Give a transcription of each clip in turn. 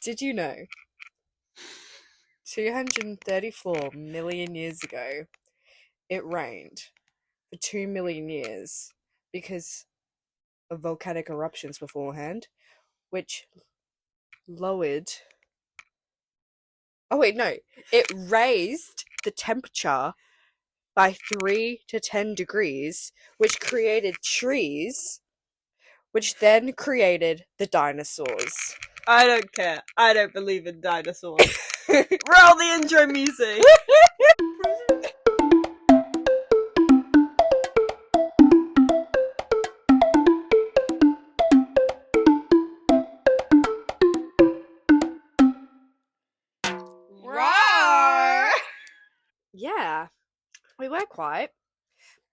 Did you know 234 million years ago it rained for 2 million years because of volcanic eruptions beforehand, which lowered. Oh, wait, no. It raised the temperature by 3 to 10 degrees, which created trees, which then created the dinosaurs. I don't care. I don't believe in dinosaurs. Roll the intro music. Roar! Yeah, we were quiet.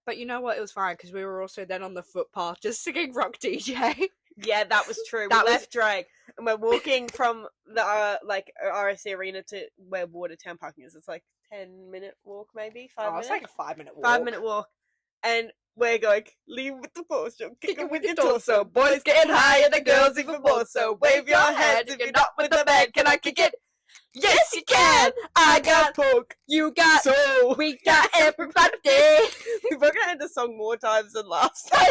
But you know what? It was fine because we were also then on the footpath just singing Rock DJ. Yeah, that was true. We left Drake and we're walking from the RSC Arena to where Watertown parking is. It's like 10-minute walk, maybe 5 minutes. It's like a 5-minute walk. 5-minute walk, and we're going lean with the posture, kick it with your torso. Boys getting higher, the girls even more so. Wave your hands if you're not with the band. Can I kick it? Yes, you can. I got poke. You got soul. We got everybody. We're gonna end the song more times than last time.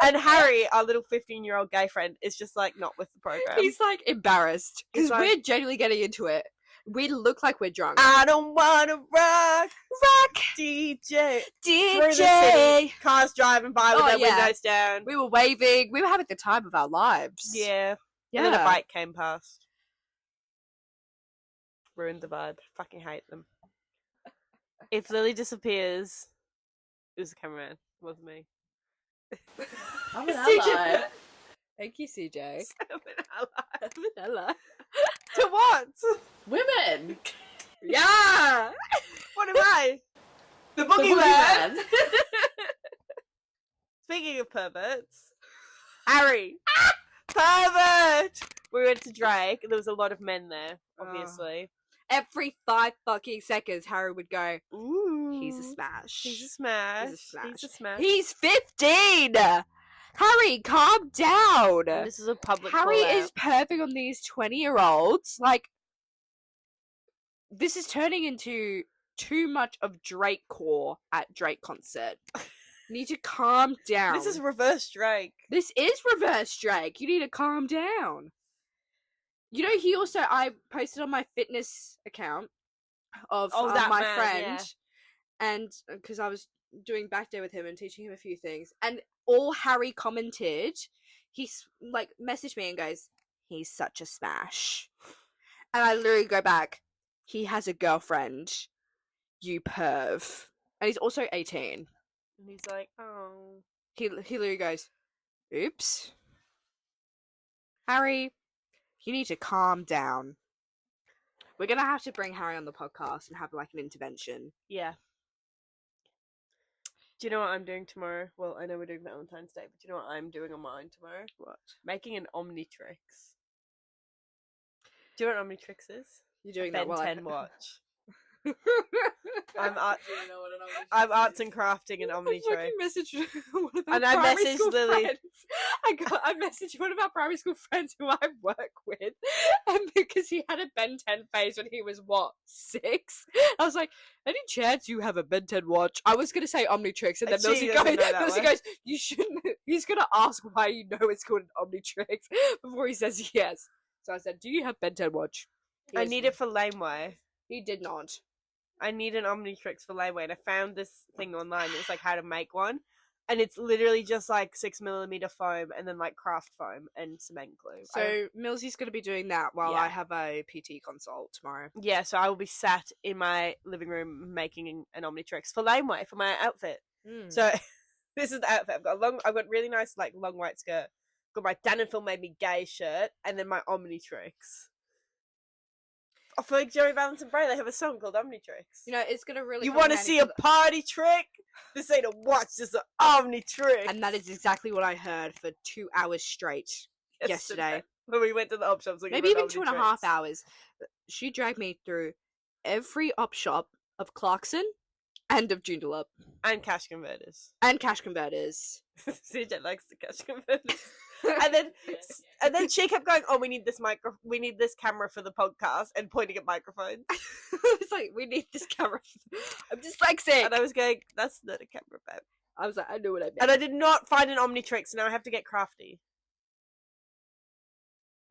And Harry, our little 15-year-old gay friend, is just like not with the program. He's like embarrassed because like, we're genuinely getting into it. We look like we're drunk. I don't wanna rock DJ. Cars driving by with their windows down. We were waving. We were having the time of our lives. Yeah. And then a bike came past. Ruined the vibe. Fucking hate them. If Lily disappears, it was the cameraman. It wasn't me. I'm an ally. Thank you, Ceejay. I'm an ally. To what? Women! Yeah! What am I? The boogeyman! Speaking of perverts, Harry! Pervert! We went to Drake, and there was a lot of men there, obviously. Every 5 fucking seconds, Harry would go, ooh, he's a smash. He's a smash. He's a smash. He's a smash. He's 15! Harry, calm down! This is a public Harry call-out. is perving on these 20-year-olds. Like, this is turning into too much of Drake core at Drake concert. You need to calm down. This is reverse Drake. This is reverse Drake. You need to calm down. You know, I posted on my fitness account of my friend, and because I was doing back day with him and teaching him a few things, and all Harry commented, he's like messaged me and goes, he's such a smash. And I literally go back, he has a girlfriend, you perv. And he's also 18. And he's like, oh. He literally goes, oops. Harry, you need to calm down. We're gonna have to bring Harry on the podcast and have like an intervention. Yeah. Do you know what I'm doing tomorrow? Well, I know we're doing Valentine's Day, but do you know what I'm doing on mine tomorrow? What? Making an Omnitrix. Do you know what Omnitrix is? You're doing Ben that while 10 watch. I'm arts and crafting an Omnitrix. And I messaged Lily. I messaged one of our primary school friends who I work with, and because he had a Ben 10 phase when he was 6, I was like, any chance you have a Ben 10 watch? I was gonna say Omnitrix, and then Milzi goes, you shouldn't. He's gonna ask why you know it's called an Omnitrix before he says yes. So I said, do you have Ben 10 watch? I need it for laneway. He did not. I need an Omnitrix for laneway, and I found this thing online. It was like how to make one, and it's literally just like 6mm foam and then like craft foam and cement glue. So Milzi's going to be doing that while I have a PT consult tomorrow. Yeah, so I will be sat in my living room making an Omnitrix for laneway for my outfit. So this is the outfit. I've got really nice like long white skirt. Got my Dan and Phil Made Me Gay shirt, and then my Omnitrix. For Joey Valentine Bray, they have a song called Omnitrix. You know, it's gonna really. You want to see a party trick? This ain't a watch, this is an Omnitrix. And that is exactly what I heard for 2 hours straight yesterday. When we went to the op shops, maybe even 2.5 hours. She dragged me through every op shop of Clarkson and of Joondalup. And cash converters. And cash converters. Ceejay likes the cash converters. And then she kept going, "Oh, we need this camera for the podcast," and pointing at microphones. It's like, we need this camera. I'm dyslexic. And I was going, "That's not a camera, babe." I was like, I knew what I meant. And I did not find an Omnitrix, so now I have to get crafty.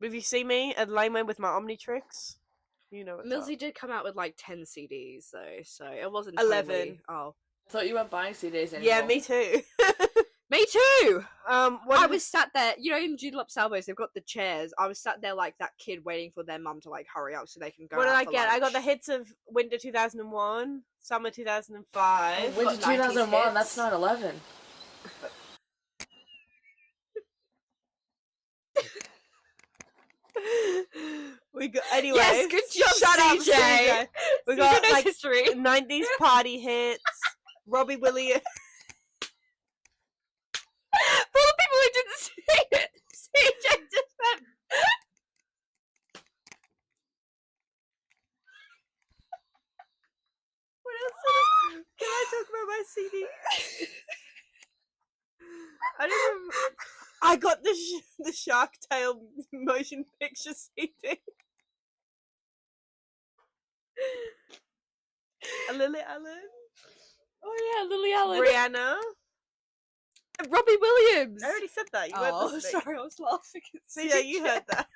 If you see me at Laneway with my Omnitrix, you know what's Milzi up. did come out with like 10 CDs though, so it wasn't 11. Totally... Oh. I thought you weren't buying CDs anymore. Yeah, me too. Me too! I was sat there, you know, in Joondalup Salvos, they've got the chairs. I was sat there like that kid waiting for their mum to like hurry up so they can go. What did I get? Lunch. I got the hits of winter 2001, summer 2005. Winter 2001, that's 9/11. We got anyway. Yes, good job, Shut up, Ceejay. We got like history. 90s party hits. Robbie Williams. For the people who didn't see it, Ceejay just went. What else? Can I talk about my CD? I don't remember. I got the Shark Tale motion picture CD. Lily Allen. Oh yeah, Lily Allen. Rihanna. Robbie Williams. I already said that. You weren't listening. Sorry, I was laughing. So yeah, you heard that.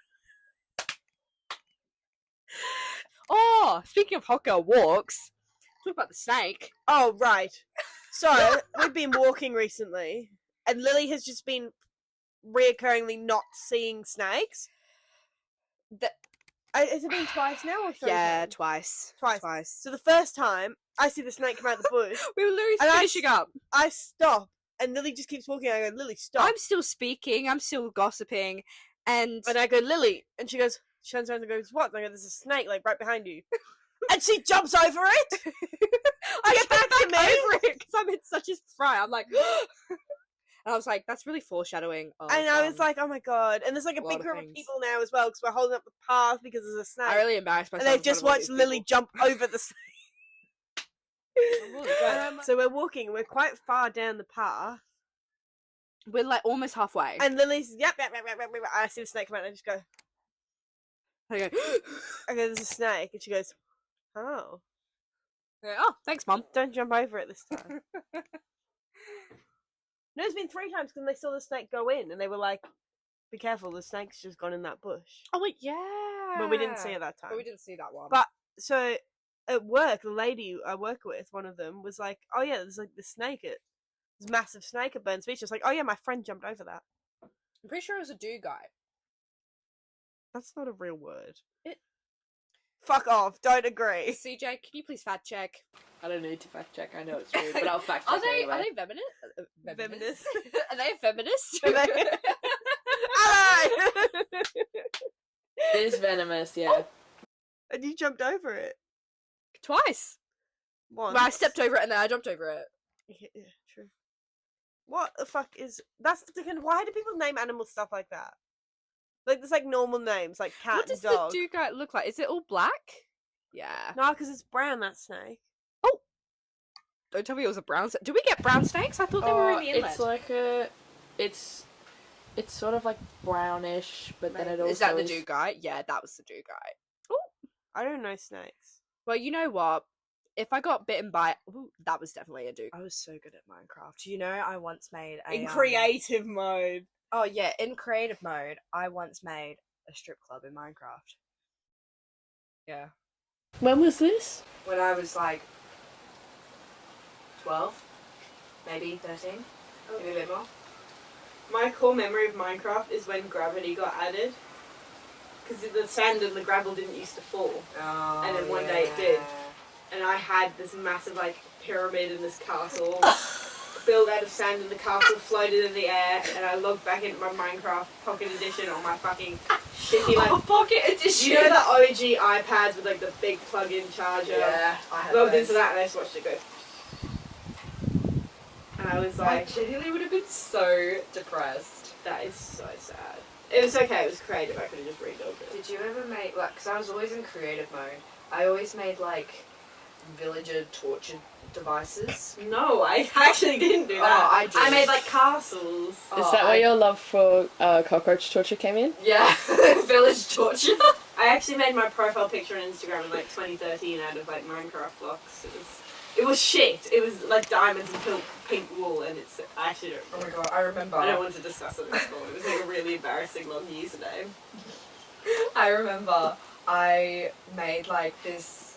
Oh, speaking of hot girl walks, talk about the snake. Oh right. So we've been walking recently, and Lily has just been reoccurringly not seeing snakes. Has it been twice now or three times? Twice. So the first time I see the snake come out the bush, we were literally finishing up. I stop, and Lily just keeps walking. I go, "Lily, stop!" I'm still speaking. I'm still gossiping, and I go, "Lily," and she goes, she turns around and goes, "What?" And I go, "There's a snake like right behind you," and she jumps over it. I get back to me over it because I'm in such a fright. I'm like. And I was like, that's really foreshadowing. And I was like, oh my god. And there's like a big group of people now as well because we're holding up the path because there's a snake. I really embarrassed myself. And they've just watched Lily jump over the snake. So we're walking. We're quite far down the path. We're like almost halfway. And Lily's, yep. I see the snake come out and I just go. I go, there's a snake. And she goes, oh. Oh, thanks, Mum. Don't jump over it this time. No, it's been 3 times because they saw the snake go in and they were like, be careful, the snake's just gone in that bush. Oh, wait, yeah. But we didn't see it that time. But we didn't see that one. But, so, at work, the lady I work with, one of them, was like, oh yeah, there's like this snake, this massive snake at Burns Beach. It's like, oh yeah, my friend jumped over that. I'm pretty sure it was a do guy. That's not a real word. Fuck off, don't agree. Ceejay, can you please fact check? I don't need to fact check, I know it's true, but I'll fact check anyway. Are they feminist? Feminist? Are they a feminist? Hello! It is venomous, yeah. Oh. And you jumped over it? Twice. Once. Well, I stepped over it and then I jumped over it. Yeah, true. What the fuck is... Why do people name animals stuff like that? Like, there's like normal names, like cat and dog. What does the do guy look like? Is it all black? Yeah. No, because it's brown, that snake. Oh! Don't tell me it was a brown snake. Do we get brown snakes? I thought they were in the inlet. It's like a... It's sort of like brownish, but then it also is that the do guy? Yeah, that was the do guy. Oh! I don't know snakes. Well, you know what? If I got bitten by... Ooh, that was definitely a do. I was so good at Minecraft. You know, I once made a... In creative mode. Oh, yeah, in creative mode, I once made a strip club in Minecraft. Yeah. When was this? When I was, like, 12, maybe 13, maybe a bit more. My core memory of Minecraft is when gravity got added. Because the sand and the gravel didn't used to fall. Oh, and then one day it did. And I had this massive, like, pyramid in this castle. Built out of sand and the castle floated in the air, and I logged back into my Minecraft Pocket Edition on my fucking shitty, like... Oh, Pocket Edition! You know the OG iPads with, like, the big plug-in charger? Yeah, I had logged those. into that and I just watched it go. And I was like... I genuinely would have been so depressed. That is so sad. It was okay, it was creative, I could have just rebuilt it. Did you ever make, like, because I was always in creative mode, I always made, like, villager torture devices? No, I actually didn't do that. I did. I made like castles. Is that where your love for cockroach torture came in? Yeah, village torture. I actually made my profile picture on Instagram in like 2013 out of like Minecraft blocks. It was shit. It was like diamonds and pink wool, and I actually don't. Oh my god, I remember. I don't want to discuss it at this point. It was like a really embarrassing long username. I remember I made like this.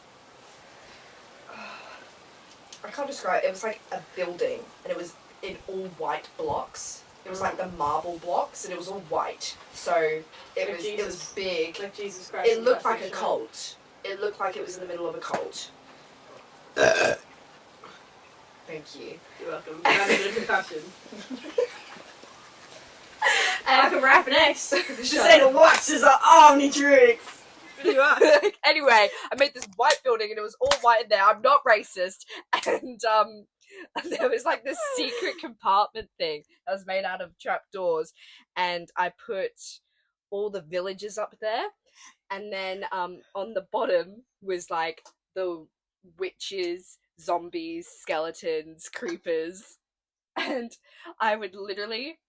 I can't describe it. It was like a building, and it was in all white blocks. It was like the marble blocks, and it was all white. So it was big. Like Jesus Christ. It looked like a cult. It looked like it was in the middle of a cult. Thank you. You're welcome. I have a bit of concussion. I can rap next. Just say the watches are Omnitrix. Anyway, I made this white building and it was all white in there. I'm not racist. And there was like this secret compartment thing that was made out of trapdoors, and I put all the villagers up there, and then on the bottom was like the witches, zombies, skeletons, creepers, and I would literally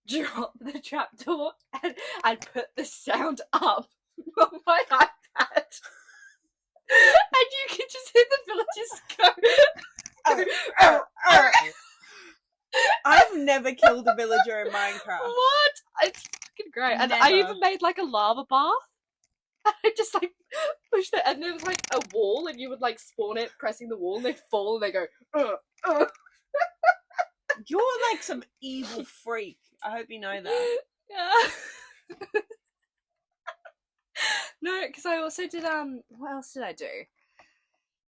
drop the trapdoor and I'd put the sound up on my iPad, and you could just hear the villagers go. I've never killed a villager in Minecraft. What? It's fucking great. And I even made like a lava bath. I just like pushed it, and there was like a wall, and you would like spawn it, pressing the wall, and they'd fall, and they go. You're like some evil freak. I hope you know that. Yeah. No, because I also did what else did I do?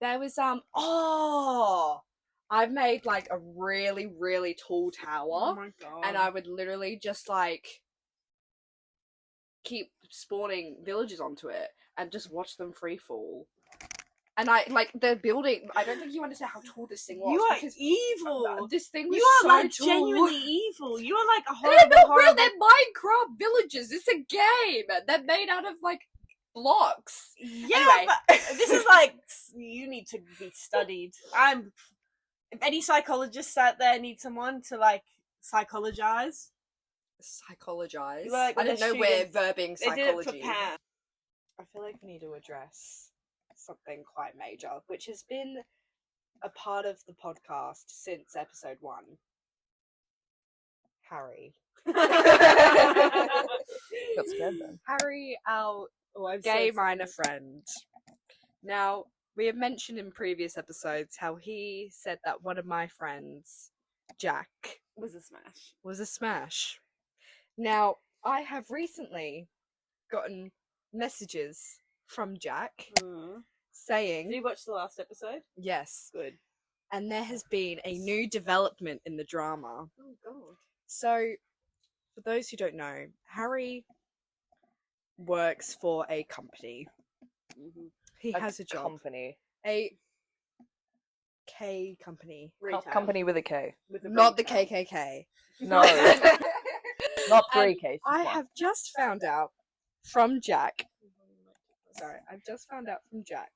There was I made like a really, really tall tower. Oh my god. And I would literally just like keep spawning villagers onto it and just watch them free fall. And I like the building. I don't think you understand how tall this thing was. You are evil. This thing was you are so like tall. genuinely evil. You are like a They're horrible, not real. horrible. They're Minecraft villages. It's a game. They're made out of like blocks. Yeah, Anyway. but this is like you need to be studied. If any psychologists out there need someone to like psychologize. Psychologize. Like, I didn't know we're verbing They did it for psychology. Pam. I feel like we need to address something quite major, which has been a part of the podcast since episode 1. Harry. Got scared then. Harry, our I'm gay so minor excited. friend. Now, we have mentioned in previous episodes how he said that one of my friends, Jack, Was a smash. was a smash. Now, I have recently gotten messages from Jack saying, Did you watch the last episode? yes, Good. and there has been a new development in the drama. Oh god. So, for those who don't know, Harry works for a company. Mm-hmm. He has a job. Company. A K company. Company with a K. Not the KKK. No. Not 3 Ks. I have just found out from Jack. Sorry, I've just found out from Jack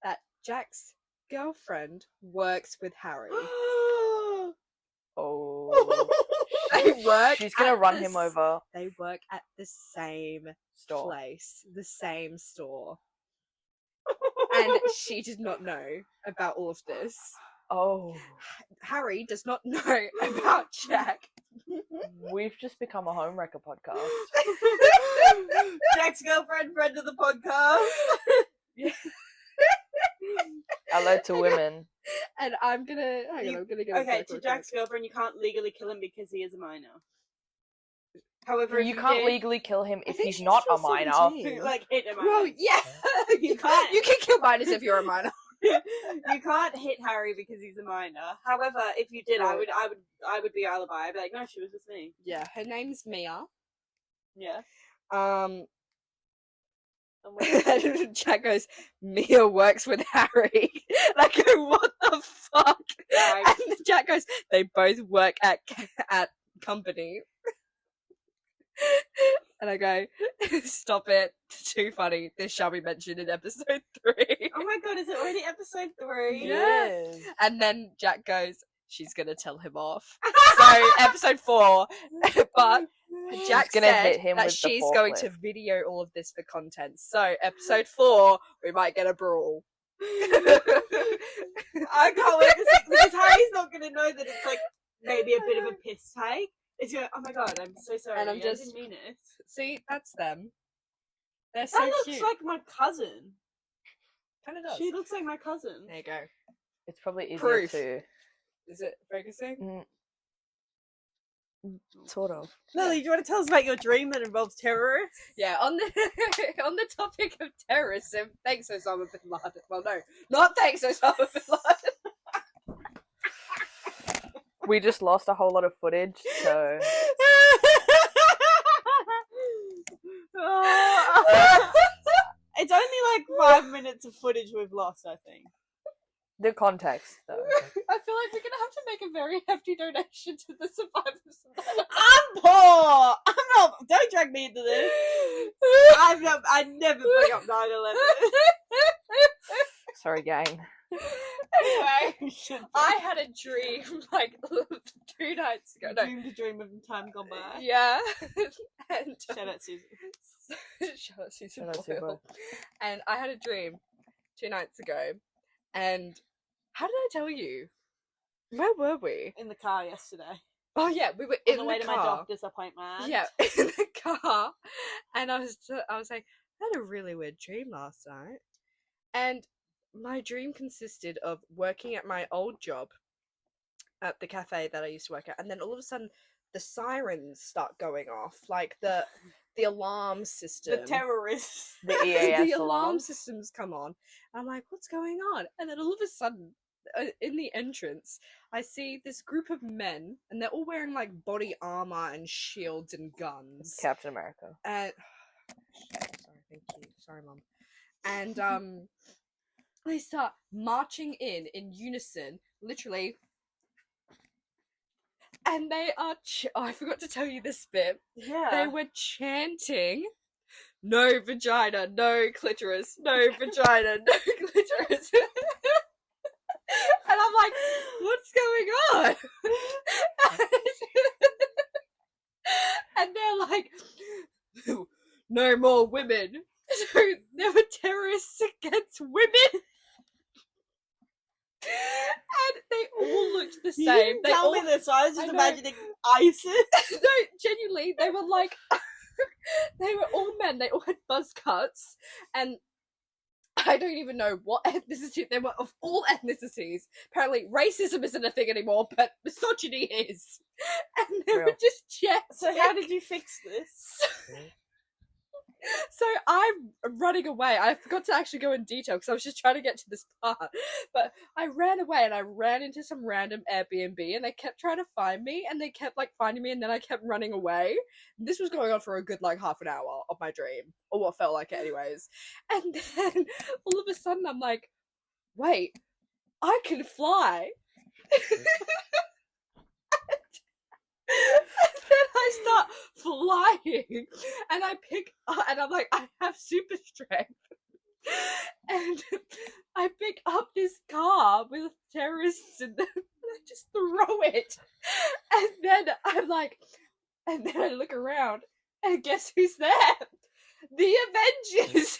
that Jack's girlfriend works with Harry. Oh. They work. She's gonna at run the him over. They work at the same Store. place, the same store. And she did not know about all of this. Oh. Harry does not know about Jack. We've just become a homewrecker podcast. Jack's girlfriend, friend of the podcast. Hello to women. And I'm gonna I'm gonna get Okay, to Jack's girlfriend, you can't legally kill him because he is a minor. However, if You can't did, legally kill him if think he's she's not a still minor. 17. like hit a minor. Well, yeah, you can't. You can kill minors if you're a minor. You can't hit Harry because he's a minor. However, if you did, I would be alibi. I'd be like, no, she was with me. Yeah, her name's Mia. Yeah. And Jack goes, Mia works with Harry. And I go, what the fuck? Right. And Jack goes, they both work at company. And I go, stop it. Too funny. This shall be mentioned in episode 3. Oh my god, is it already episode 3? Yeah. And then Jack goes, she's going to tell him off. So, episode 4. But Jack gonna said hit him that with the she's going to video all of this for content. So, episode 4, we might get a brawl. I can't wait to see, because Harry's not going to know that it's like maybe a bit of a piss take. It's going, oh my god, I'm so sorry. And I'm just, I didn't mean it. See, that's them. They're That so looks cute. like my cousin. Kind of does. She looks like my cousin. There you go. It's probably easier Proof. to... Is it focusing? Sort of. Lily, do you want to tell us about your dream that involves terrorists? Yeah, on the on the topic of terrorism, thanks Osama bin Laden. Well, no, not thanks Osama bin Laden. We just lost a whole lot of footage, so... It's only like 5 minutes of footage we've lost, I think. The context, though. I feel like we're gonna have to make a very hefty donation to the survivors of that. I'm poor! I'm not... Don't drag me into this. I never bring up 9/11. Sorry, gang. Anyway, I had a dream like 2 nights ago. No. Dreamed a dream of time gone by. Yeah. And Shout out Susan. Shout out Susan Shout out Susan. Boyle. And I had a dream 2 nights ago. And how did I tell you? Where were we? In the car yesterday. Oh yeah, we were On in the way to car. my doctor's appointment. Yeah, in the car. And I was like, I had a really weird dream last night. And my dream consisted of working at my old job at the cafe that I used to work at, and then all of a sudden the sirens start going off, like the alarm system. The terrorists. The EAS the alarm alarms. systems come on. I'm like, what's going on? And then all of a sudden, in the entrance, I see this group of men, and they're all wearing like body armor and shields and guns. Captain America. And sorry, thank you. Sorry, Mum. And they start marching in unison, literally. And they are. I forgot to tell you this bit. Yeah. They were chanting, "No vagina, no clitoris, no vagina, no clitoris." And I'm like, what's going on? And they're like, no more women. So there were terrorists against women. And they all looked the same. You didn't They tell all... me this, so I was just I know. imagining ISIS. No, genuinely, they were like, they were all men. They all had buzz cuts, and I don't even know what ethnicity they were, of all ethnicities. Apparently, racism isn't a thing anymore, but misogyny is. And they were just chanting. So how did you fix this? So I'm running away. I forgot to actually go in detail because I was just trying to get to this part. But I ran away and I ran into some random Airbnb and they kept trying to find me and they kept like finding me and then I kept running away. This was going on for a good like half an hour of my dream, or what felt like it anyways. And then all of a sudden I'm like, wait, I can fly. And then I start flying, and I pick up, and I'm like, I have super strength, and I pick up this car with terrorists in them, and I just throw it, and then I'm like, and then I look around, and guess who's there? The Avengers.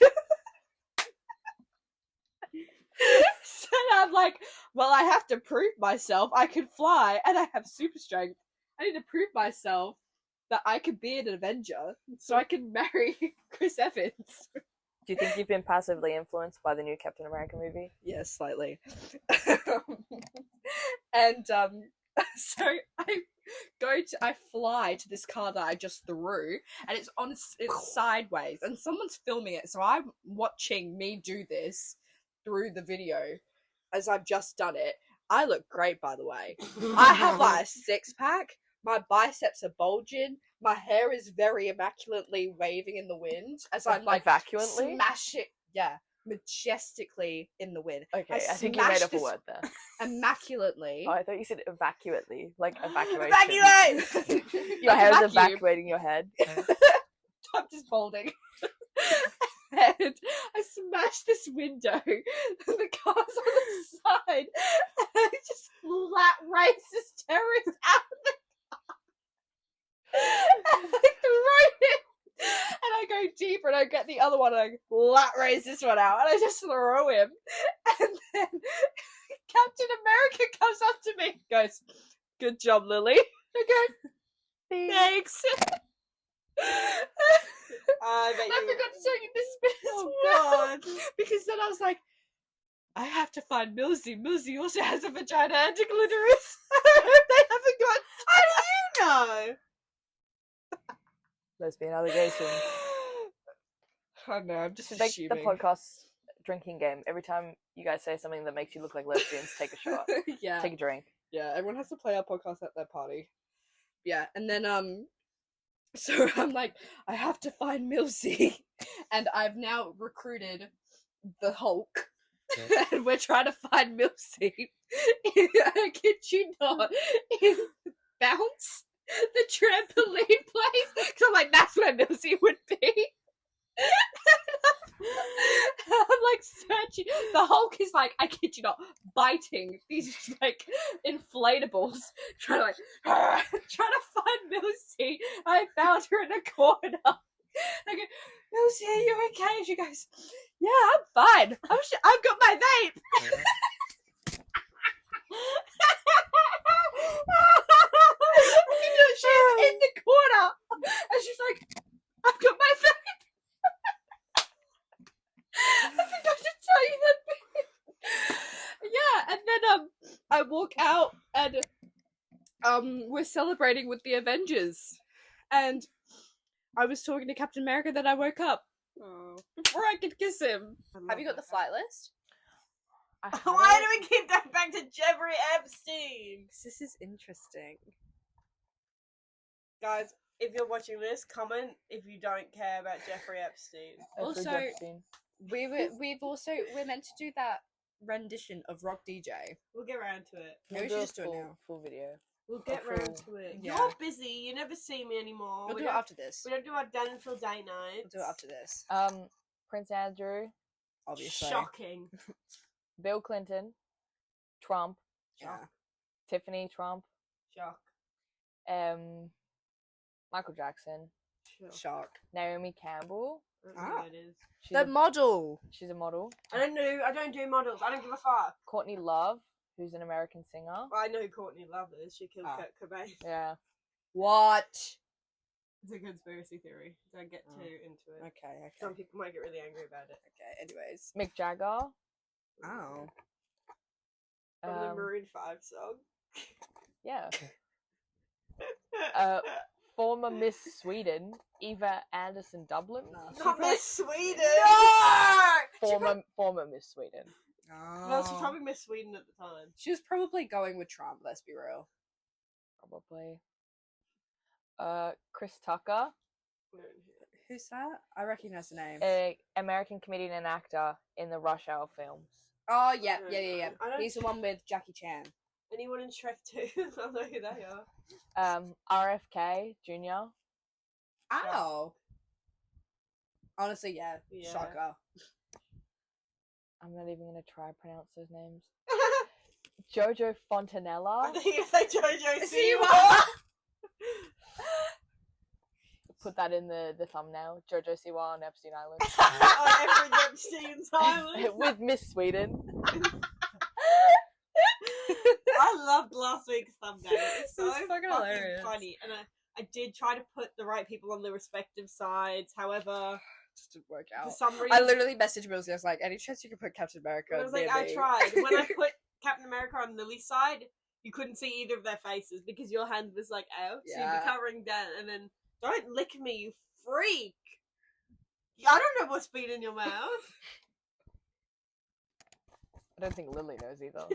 So I'm like, well, I have to prove myself. I can fly, and I have super strength. I need to prove myself that I could be an Avenger, so I can marry Chris Evans. Do you think you've been passively influenced by the new Captain America movie? Yes, slightly. And so I fly to this car that I just threw, and it's sideways, and someone's filming it, so I'm watching me do this through the video as I've just done it. I look great, by the way. I have like a 6-pack. My biceps are bulging. My hair is very immaculately waving in the wind as I'm like Vacuantly? smash it. Yeah, majestically in the wind. Okay, I think you made up a word there. Immaculately. Oh, I thought you said evacuately, like evacuation. Evacuate! Your hair is Vacuum. evacuating your head. I'm just balding. And I smashed this window. The car's on the side. And I just flat race this terrorist out of the car. And I throw him. And I go deeper and I get the other one and I flat raise this one out. And I just throw him. And then Captain America comes up to me and goes, "Good job, Lily." I go, "Thanks." I forgot to tell you this bit as well. Because then I was like, I have to find Milzi. Milzi also has a vagina and a clitoris. They haven't got. How do you know? Lesbian allegations. I know, I'm just Make assuming. the podcast drinking game. Every time you guys say something that makes you look like lesbians, take a shot. Yeah. Take a drink. Yeah, everyone has to play our podcast at their party. Yeah, and then, so I'm like, I have to find Milzi. And I've now recruited the Hulk. Yeah. And we're trying to find Milzi. I kid you not. In Bounce, the trampoline place. Because I'm like, that's where Milzi would be. I'm like searching. The Hulk is like, I kid you not, biting these like inflatables, trying to find Milzi. I found her in a corner. I go, "Milzi, are you okay?" She goes, "Yeah, I'm fine. I've got my vape." She's in the corner, and she's like, "I've got my vape." I forgot to tell you that bit. Yeah, and then I walk out and we're celebrating with the Avengers, and I was talking to Captain America that I woke up before I could kiss him. Have you got the flight list? Why do we keep going back to Jeffrey Epstein? This is interesting. Guys, if you're watching this, comment if you don't care about Jeffrey Epstein. Also, we're meant to do that rendition of Rock DJ. We'll get around to it. Maybe we should just do it now. Full video. We'll get round to it. Yeah. You're busy. You never see me anymore. We'll do it after this. We don't do our Dan and Phil day nights. We'll do it after this. Prince Andrew. Obviously. Shocking. Bill Clinton. Trump. Yeah. Tiffany Trump. Shock. Michael Jackson. Shock. Naomi Campbell. It is. The model. She's a model. I don't do models. I don't give a fuck. Courtney Love, who's an American singer. I know who Courtney Love is. She killed Kurt Cobain. Yeah. What? It's a conspiracy theory. Don't get too into it. Okay. Some people might get really angry about it. Okay, anyways. Mick Jagger. Oh. From the Maroon 5 song. Yeah. Former Miss Sweden, Eva Anderson Dublin. Not Miss Sweden! No! Former Miss Sweden. Oh. Well, she's probably Miss Sweden at the time. She was probably going with Trump, let's be real. Probably. Chris Tucker. Who's that? I recognize the name. American comedian and actor in the Rush Hour films. Oh, yeah. He's the one with Jackie Chan. Anyone in Shrek 2? I know who they are. RFK Jr. Ow. Honestly, yeah. Shocker. I'm not even going to try to pronounce those names. Jojo Fontanella. I think you say Jojo Siwa. Put that in the thumbnail. Jojo Siwa on Epstein Island. On every Epstein's Island. With Miss Sweden. I loved last week's thumbnail. It's so fucking hilarious. Funny. And I did try to put the right people on the respective sides. However, just didn't work out. For some reason, I literally messaged Milzi. I was like, "Any chance you could put Captain America?" I was like, I tried. When I put Captain America on Lily's side, you couldn't see either of their faces because your hand was like out, so you'd be covering down. And then, don't lick me, you freak! I don't know what's been in your mouth. I don't think Lily knows either.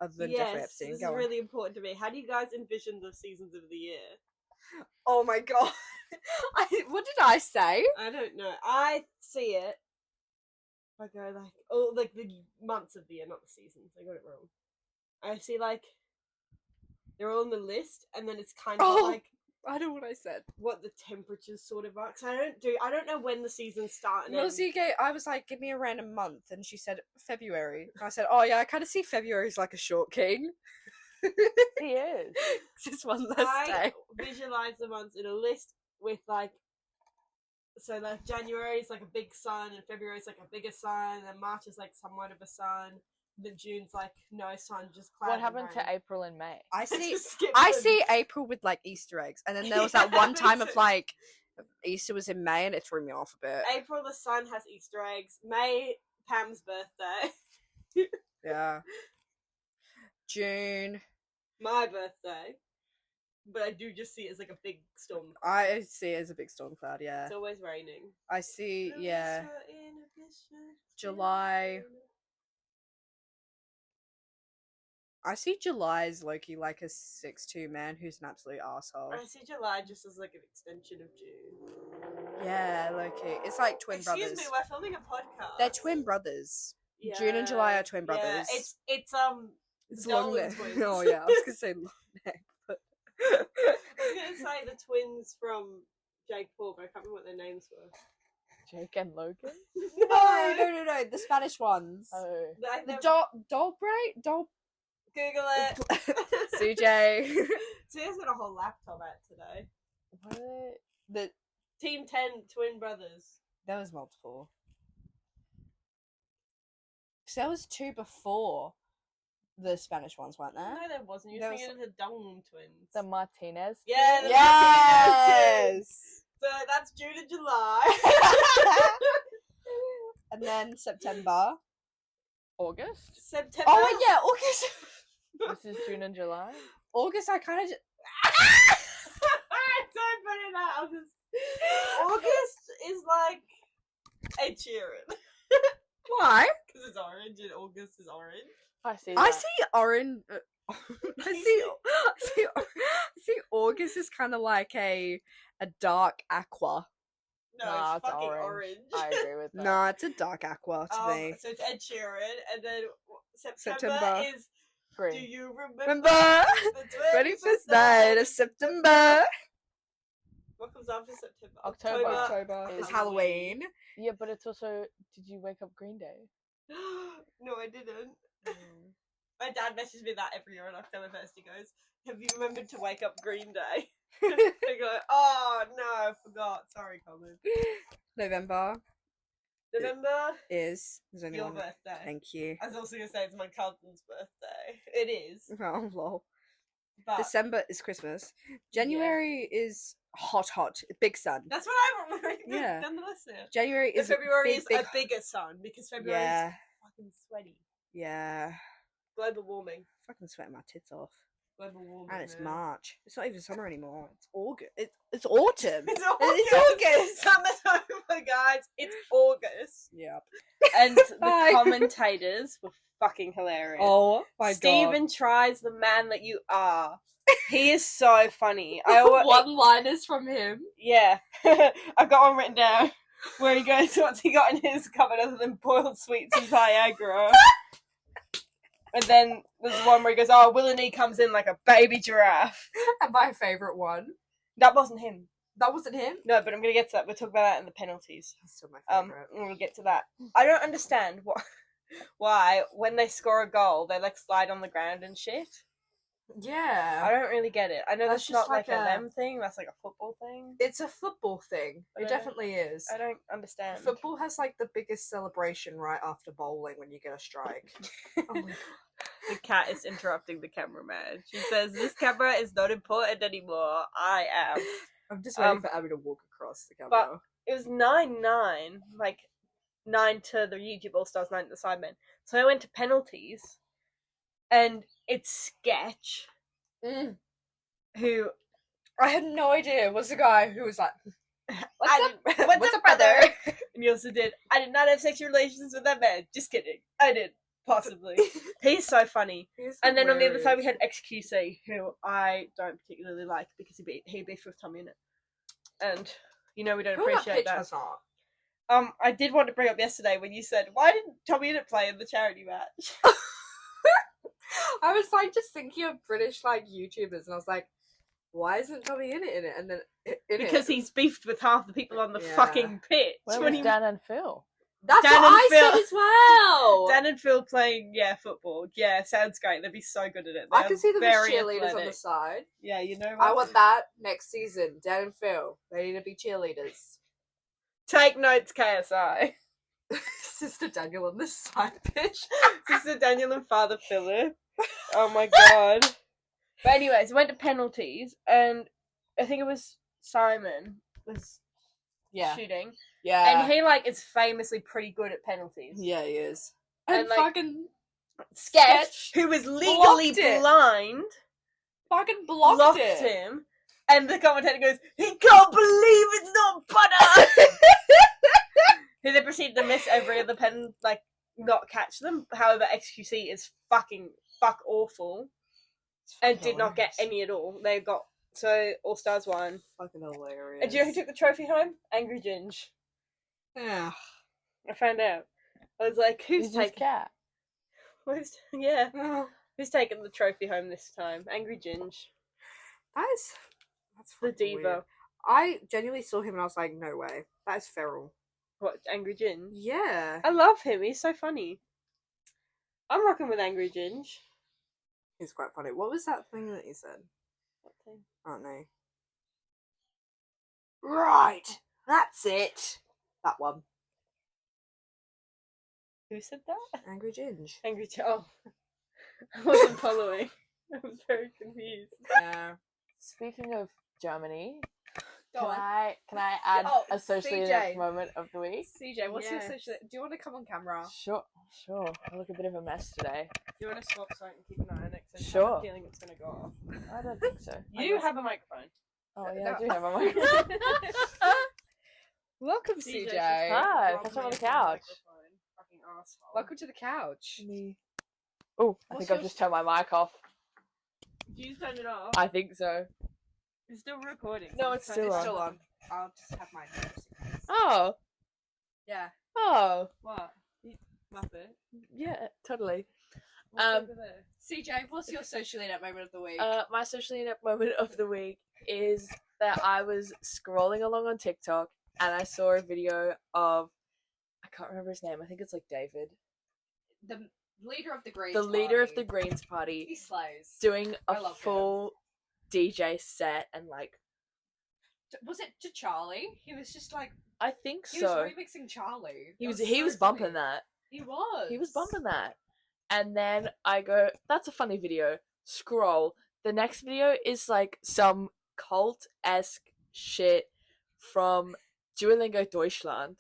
Other than Jeffrey Epstein, this is really important to me. How do you guys envision the seasons of the year? Oh my god. What did I say? I don't know. I see it I go like, oh, like the months of the year, not the seasons. I got it wrong. I see like they're all on the list, and then it's kind of like I know what I said. What the temperatures sort of are. 'Cause I don't know when the seasons start. Milzi I was like, give me a random month, and she said February. And I said, oh yeah, I kind of see February as like a short king. He is. Just one less day. Visualize the months in a list with like, so like January is like a big sun, and February is like a bigger sun, and then March is like somewhat of a sun. Then June's like no sun, just cloud. What happened to April and May? I see April with like Easter eggs, and then there was that one time of like Easter was in May, and it threw me off a bit. April, the sun has Easter eggs. May, Pam's birthday. Yeah. June, my birthday. But I do just see it as like a big storm. I see it as a big storm cloud, yeah. It's always raining. I see, yeah. July. I see July as Loki like a 6'2" man who's an absolute asshole. I see July just as like an extension of June. Yeah, Loki. It's like twin brothers. Excuse me, we're filming a podcast. They're twin brothers. Yeah. June and July are twin brothers. Yeah, it's long neck. Twins. Oh yeah, I was gonna say long neck, but I was gonna say the twins from Jake Paul, but I can't remember what their names were. Jake and Logan? No. The Spanish ones. Oh. The Doll. Google it. Ceejay. Ceejay's got a whole laptop out today. What are they? The Team 10 twin brothers. There was multiple. So there was two before the Spanish ones, weren't there? No, there wasn't. You were thinking of the Dung twins. the Martinez? Yeah. The Yes. So that's June and July. And then September. August? September. Oh yeah, August. This is June and July? August, I kind of just... Don't put it out. August is like Ed Sheeran. Why? Because it's orange and August is orange. I see orange. I see August is kind of like a dark aqua. No, it's fucking orange. I agree with that. Nah, it's a dark aqua to me. So it's Ed Sheeran, and then September is Green. Do you remember the 21st night of September? What comes after September? October is Halloween. Yeah, but it's also Did You Wake Up Green Day? No, I didn't. My dad messages me that every year on October 1st. He goes, have you remembered to wake up Green Day? I go, oh no, I forgot. Sorry, Colin. November is your birthday. Thank you. I was also going to say it's my cousin's birthday. It is. Oh, lol. But December is Christmas. January is hot. Big sun. that's what I remember. Yeah. Done the list now. January is February big, is big... a bigger sun because February is fucking sweaty. Yeah. Global warming. Fucking sweating my tits off. Global warming. And it's man. March. It's not even summer anymore. It's August. It's autumn. It's August. Summer's over, guys. It's August. Yep. And the commentators were fucking hilarious. Oh my god. Stephen tries the man that you are. He is so funny. One-liners from him. Yeah. I've got one written down where he goes, what's he got in his cupboard other than boiled sweets and Viagra? And then there's one where he goes, oh, Willany comes in like a baby giraffe. And my favourite one. That wasn't him. That wasn't him? No, but I'm going to get to that. We'll talk about that in the penalties. That's still my favourite. We'll get to that. I don't understand why when they score a goal, they like slide on the ground and shit. Yeah. I don't really get it. I know that's not like a them thing. That's like a football thing. It's a football thing. It definitely is. I don't understand. Football has like the biggest celebration right after bowling when you get a strike. Oh my god. The cat is interrupting the cameraman. She says, this camera is not important anymore. I am. I'm just waiting for Abby to walk across the camera. But it was 9-9. Like, 9 to the YouTube All-Stars, 9 to the Sidemen. So I went to penalties. And it's Sketch. Who... I had no idea. Was the guy who was like... What's up, brother? And he also did, I did not have sexual relations with that man. Just kidding. I did. Possibly. He's so funny. And then on the other side we had XQC, who I don't particularly like because he beefed with Tom Unit. And, you know, we don't appreciate that. I did want to bring up yesterday when you said, why didn't Tommy Innit play in the charity match? I was like just thinking of British like YouTubers, and I was like, why isn't Tommy in it? And then because he's beefed with half the people on the fucking pitch. Where was Dan and Phil? That's Dan what and I Phil. said as well. Dan and Phil playing, football. Yeah, sounds great. They'd be so good at it. I can see them as very cheerleaders athletic. on the side. Yeah, you know what? I want that next season. Dan and Phil, they need to be cheerleaders. Take notes, KSI. Sister Daniel on the side pitch. Sister Daniel and Father Philip. Oh my god. But anyways, went to penalties, and I think it was Simon was shooting. Yeah. And he, is famously pretty good at penalties. Yeah, he is. And fucking Sketch, who was legally blind, fucking blocked him. And the commentator goes, he can't believe it's not butter! He then proceeded to miss every other pen, not catch them. However, XQC is fuck awful. And did not get any at all. They got, so All Stars won. Fucking hilarious. And do you know who took the trophy home? Angry Ginge. Yeah. I found out. I was like, who's taking cat? Who's taking the trophy home this time? Angry Ginge. That's the diva. Weird. I genuinely saw him and I was like, no way. That is feral. What, Angry Ginge? Yeah. I love him. He's so funny. I'm rocking with Angry Ginge. He's quite funny. What was that thing that he said? What thing? I don't know. Right. That's it. That one. Who said that? Angry Ginge. Angry Ginge. Oh. I wasn't following. I was very confused. Yeah. Speaking of Germany, Go can on. I add a socially Ceejay. inept moment of the week? Ceejay, what's your Yeah. social... Do you want to come on camera? Sure. I look a bit of a mess today. Do you want to swap so I can keep an eye on it? 'Cause I Sure. have a feeling it's going to go off. I don't think so. You have a microphone. Oh yeah, No. I do have a microphone. Welcome, CJ. CJ. Hi, Rob catch up on me the off my couch. microphone. Fucking asshole. Welcome to the couch. Oh, I What's think I've your- just turned my mic off. Did you turn it off? I think so. It's still recording. No, it's It's still on. still on. I'll just have mine here just in case. Oh. Yeah. Oh. What? Muppet? Yeah, totally. What's Um, over there? CJ, what's your socially inept moment of the week? My socially inept moment of the week is that I was scrolling along on TikTok and I saw a video of, I can't remember his name. I think it's David, The leader of the Greens the leader of Party. the Greens Party, He slays. doing I a love full DJ set and Was it to Charlie? He was just like... I think He so. was remixing Charlie. He was so bumping funny. that. He was. He was bumping that. And then I go, that's a funny video. Scroll. The next video is some cult-esque shit from Duolingo Deutschland.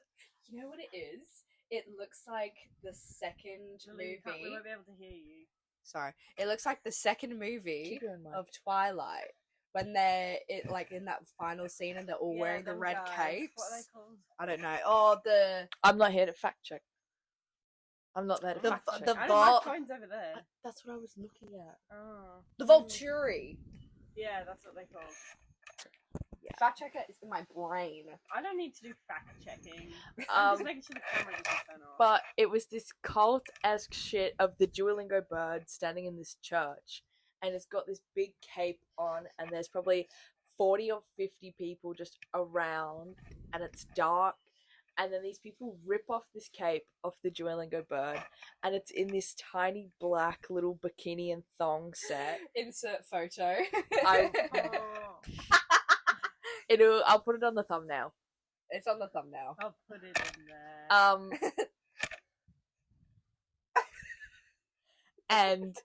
You know what it is? It looks like the second movie... We won't be able to hear you. Sorry. It looks like the second movie Keep your own mic. of Twilight. When they're in that final scene and they're all wearing the them red guys. capes. What are they called? I don't know. Oh, I'm not here to fact check. I'm not there to The- fact check. the- I Vol- know my phone's over there. That's what I was looking at. Oh. the Volturi. Yeah, that's what they call. Yeah. Fact checker is in my brain. I don't need to do fact checking. I'm Um, just making sure the camera doesn't turn off. But it was this cult-esque shit of the Duolingo bird standing in this church. And it's got this big cape on, and there's probably 40 or 50 people just around, and it's dark. And then these people rip off this cape off the Duolingo bird, and it's in this tiny black little bikini and thong set. Insert photo. Oh, I'll put it on the thumbnail. It's on the thumbnail. I'll put it in there. And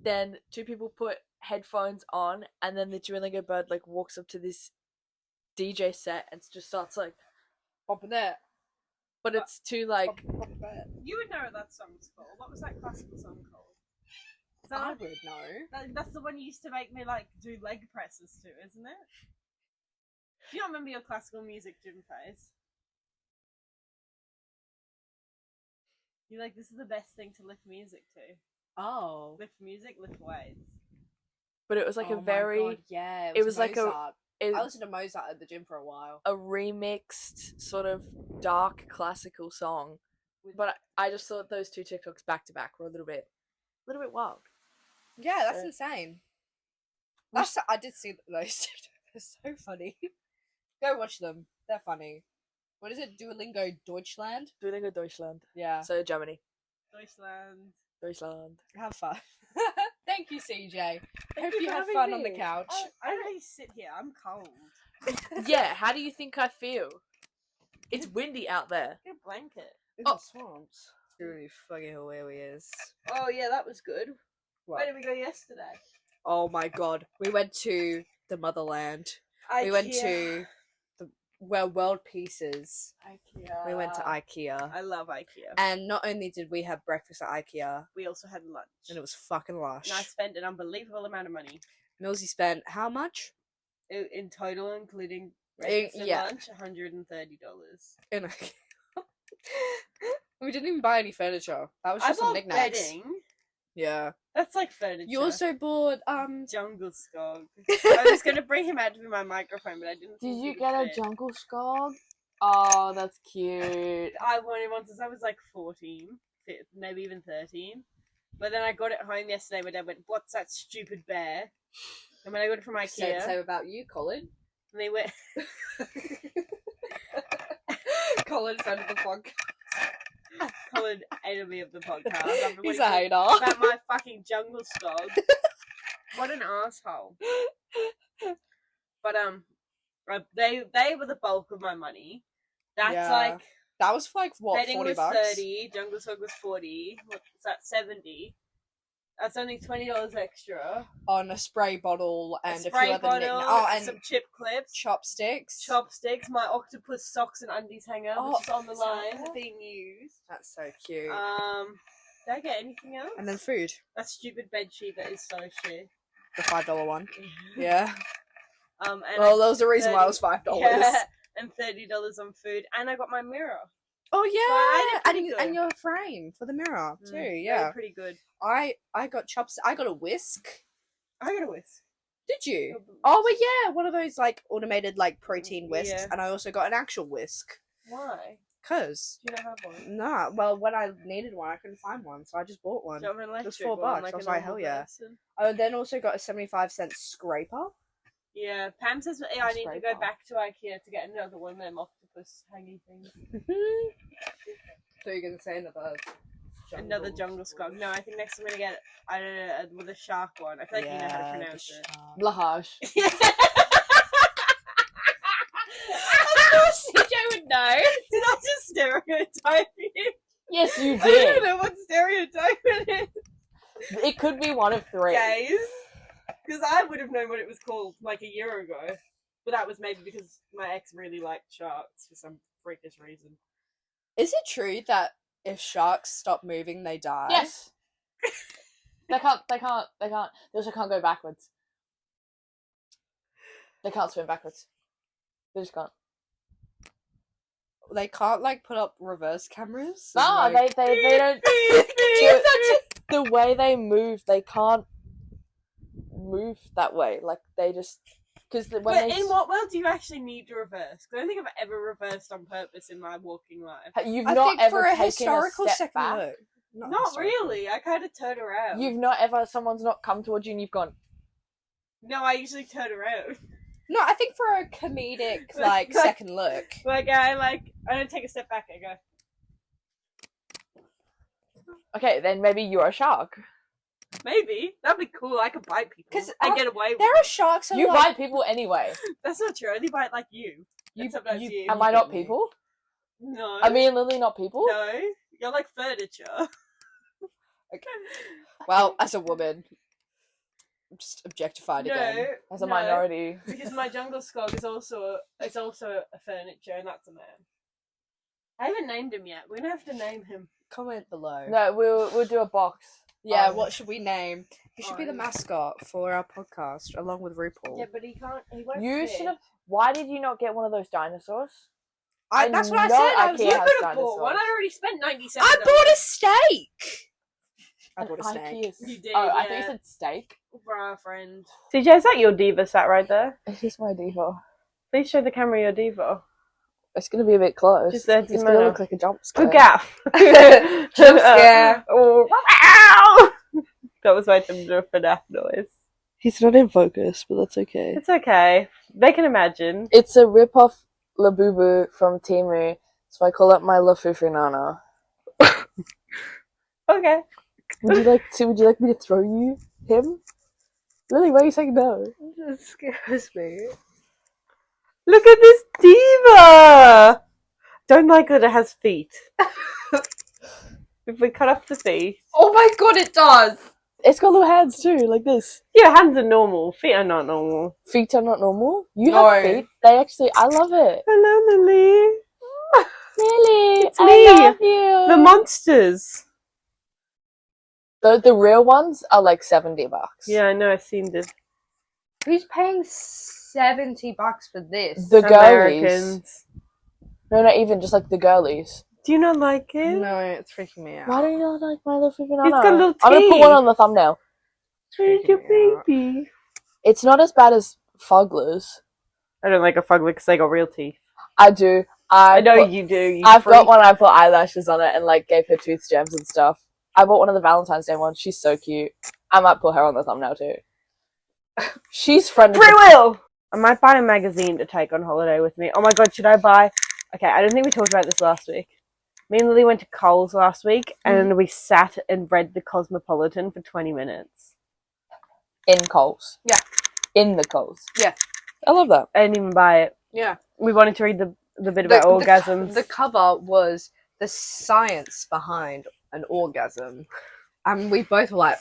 then two people put headphones on, and then the Duolingo bird walks up to this DJ set and just starts Popping there. but it's too Popping there. You would know what that song's called. What was that classical song called? Is I that would know. that's the one you used to make me do leg presses to, isn't it? Do you not remember your classical music gym phase? You're like, this is the best thing to lift music to. Oh. Lift music, lift weights. but it was Oh a my very God, yeah. it was like a- Mozart. I listened to Mozart at the gym for a while. A remixed sort of dark classical song, but I just thought those two TikToks back to back were a little bit wild. Yeah, that's insane. I did see those TikToks. They're so funny. Go watch them. They're funny. What is it? Duolingo Deutschland? Duolingo Deutschland. Yeah. So Germany. Deutschland. Have fun. Thank you, Ceejay. Hope you had fun on the couch. I don't know how you sit here. I'm cold. Yeah, how do you think I feel? It's windy out there. Get a blanket. In the swamps. It's really fucking hilarious. Oh yeah, that was good. What? Where did we go yesterday? Oh my god. We went to the motherland. We went to World Pieces. IKEA. We went to IKEA. I love IKEA. And not only did we have breakfast at IKEA, We also had lunch. and it was fucking lush. And I spent an unbelievable amount of money. Milzi spent how much? In total, including breakfast and lunch, $130. In IKEA. We didn't even buy any furniture. That was just I some bought knickknacks. bedding. Yeah. That's like furniture. You also bought Jungle Skog. I was gonna bring him out to be my microphone, but I didn't. Did think you he get would a fit. jungle skog? Oh, that's cute. I wanted one since I was like 14, maybe even 13. But then I got it home yesterday. My dad went, "What's that stupid bear?" And when I got it from IKEA, same about you, Colin. and they went, Colin, friend of the podcast. Colin hated me of the podcast. After He's what a he hater. said about my fucking Jungle Skog. What an asshole. But they were the bulk of my money. That's Yeah. like That was like what, bedding $40? was 30, Jungle Skog was 40. What's that? 70. That's only $20 extra. On a spray bottle and a, spray few other bottle, and some chip clips, chopsticks. chopsticks, my octopus socks and undies hanger, Oh, which is on the is that line it? being used. That's so cute. Did I get anything else? And then food. That stupid bed sheet that is so shit. The $5 one. Yeah. And Well, there was a reason why it was $5. Yeah, and $30 on food, and I got my mirror. Oh So I yeah, did pretty and your frame for the mirror too. They were Yeah, pretty good. I got chopsticks. I got a whisk. I got a whisk. Did you? Oh, well, yeah, one of those like automated like protein whisks, Yeah. and I also got an actual whisk. Why? Cause Do you not have one? nah, well, when I needed one, I couldn't find one, so I just bought one. Do you have an It was electric $4. one, I was a like, normal hell yeah. person? I then also got a 75-cent scraper. Yeah, Pam says I need to go scraper. back to IKEA to get another one of them octopus hanging things. So you're gonna say Another jungle skog. No, I think next I'm gonna get I don't know with a shark one. I feel like you know how to pronounce it. Lahaj. Of course, Ceejay would know. Did I just stereotype you? Yes, you I don't did. know what stereotype it is. It could be one of three. Gays. Because I would have known what it was called like a year ago. But that was maybe because my ex really liked sharks for some freakish reason. Is it true that if sharks stop moving, they die? Yes. They can't. They also can't go backwards. They can't swim backwards. They just can't. They can't like put up reverse cameras. No, and, like, they don't. The way they move, they can't move that way. Like they just because when But they in what world do you actually need to reverse? Because I don't think I've ever reversed on purpose in my walking life. you've I not think ever for a taken historical a step second back. look. Not historical. really. I kind of turn around. You've not ever. Someone's not come towards you and you've gone. No, I usually turn around. No, I think for a comedic like second look. Like I don't take a step back. I go. Okay, then maybe you're a shark. Maybe that'd be cool. I could bite people 'Cause and get away with There it. are sharks. That You are, like, bite people anyway. That's not true. I only bite like you. And sometimes you. Am I not get me. people? No. Are me and Lily not people? No. You're like furniture. Well, as a woman, I'm just objectified again. No. As a no, minority. Because my jungle skog is also a furniture, and that's a man. I haven't named him yet. We're gonna have to name him. Comment below. No, we'll do a box. Yeah, what should we name? He should be the Oh. mascot for our podcast, along with RuPaul. Yeah, but he can't. He won't. You fit. should have. Why did you not get one of those dinosaurs? That's what I know said. I was IKEA You like, has could have bought one. I dinosaurs. already spent $97. I bought a steak. I bought a steak. You did, Oh, I thought you said steak. For our friend. CJ, is that your diva sat right there? It is my diva. Please show the camera your diva. It's gonna be a bit close. Just there, it's gonna look like a jump scare. Good gaff. Jump scare. Oh, ow! That was my attempt of a FNAF noise. He's not in focus, but that's okay. It's okay. They can imagine. It's a rip-off Labubu from Temu, so I call it my Lafufu Nana. Okay. Would you like me to throw you him? Lily, why are you saying no? That scares me. Look at this diva! Don't like that it has feet. If we cut off the feet. Oh my god, it does! It's got little hands too, like this. Yeah, hands are normal. Feet are not normal. Feet are not normal. You No. have feet. They actually, I love it. Hello, Lily. Lily, It's me. I love you. The monsters. The real ones are like $70. Yeah, I know. I've seen this. Who's paying $70 for this? The girlies. Americans. No, not even just like the girlies. Do you not like it? No, it's freaking me out. Why do you not like my little freaking Nana? It's got little I'm gonna put teeth. one on the thumbnail. Sweet your baby. It's not as bad as Fugglers. I don't like a fugly because they got real teeth. I do. I know you do. You I've freak. got one. I put eyelashes on it and like gave her tooth gems and stuff. I bought one of the Valentine's Day ones. She's so cute. I might put her on the thumbnail too. She's friendly. Free will! I might buy a magazine to take on holiday with me. Oh my god, should I buy... Okay, I don't think we talked about this last week. Me and Lily went to Coles last week and we sat and read the Cosmopolitan for 20 minutes. In Coles. Yeah. In the Coles. Yeah. I love that. I didn't even buy it. Yeah. We wanted to read the bit about orgasms. The cover was the science behind an orgasm. And we both were like,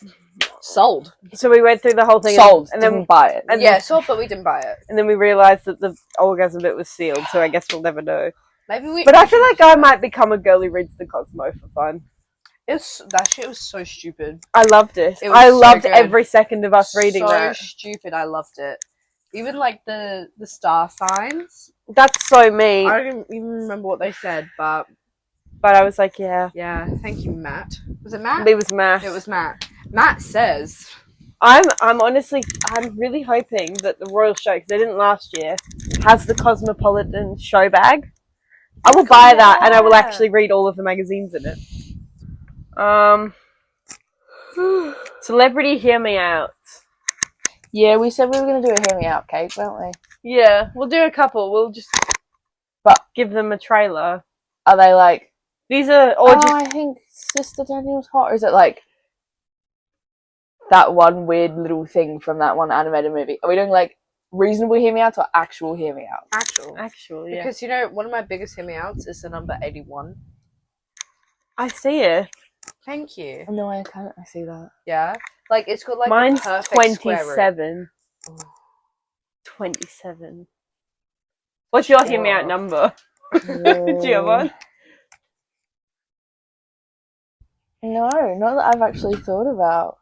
sold. So we went through the whole thing. Sold. And then Didn't buy it. And Yeah, sold, but we didn't buy it. And then we realised that the orgasm bit was sealed, so I guess we'll never know. Maybe we. But I feel like I might become a girl who reads the Cosmo for fun. That shit was so stupid. I loved it. It was I so loved good. every second of us reading so that. stupid. I loved it. Even like the star signs. That's so me. I don't even remember what they said, but I was like, yeah. yeah. Thank you, Matt. Was it Matt? It was Matt. It was Matt. Matt says. I'm really hoping that the Royal Show, because they didn't last year, has the Cosmopolitan show bag. I will buy that, and I will actually read all of the magazines in it. Celebrity Hear Me Out. Yeah, we said we were going to do a Hear Me Out cake, weren't we? Yeah, we'll do a couple. We'll just give them a trailer. Are they like... These are... I think Sister Daniel's hot. Or is it like that one weird little thing from that one animated movie? Are we doing like reasonable Hear Me Outs or actual Hear Me Outs? Actual, yeah. Because one of my biggest hear me outs is the number 81. I see it. Thank you. No, I can't. I see that. Yeah, like it's got like Mine's a perfect square root. 27. 27. What's your Hear Me Out number? Do you have one? No, not that I've actually thought about.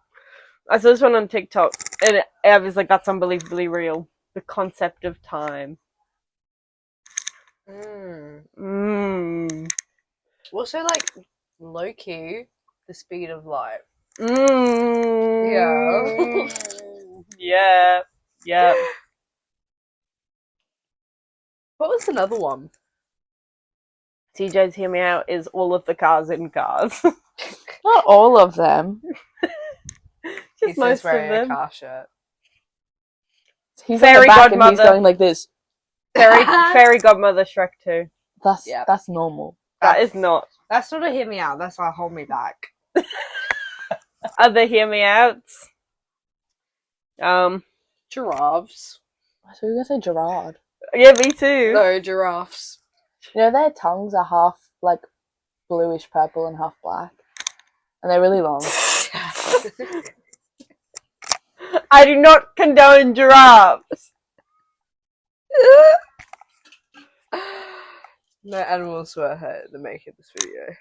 I saw this one on TikTok, and I was like, that's unbelievably real. The concept of time. Also, like, low-key, the speed of light. Yeah. Yeah. What was another one? CJ's Hear Me Out is all of the cars in cars. Not all of them. Just He's most of wearing them. a car shirt. He's Fairy on the back godmother. and he's going like this. Fairy Godmother Shrek 2. That's normal. That is not. That's not a hear me out. That's a hold me back. Other Hear Me Outs. Giraffes. So you're gonna say Gerard? Yeah, me too. No, giraffes. You know their tongues are half like bluish purple and half black, and they're really long. I do not condone giraffes. No animals were hurt in the making of this video.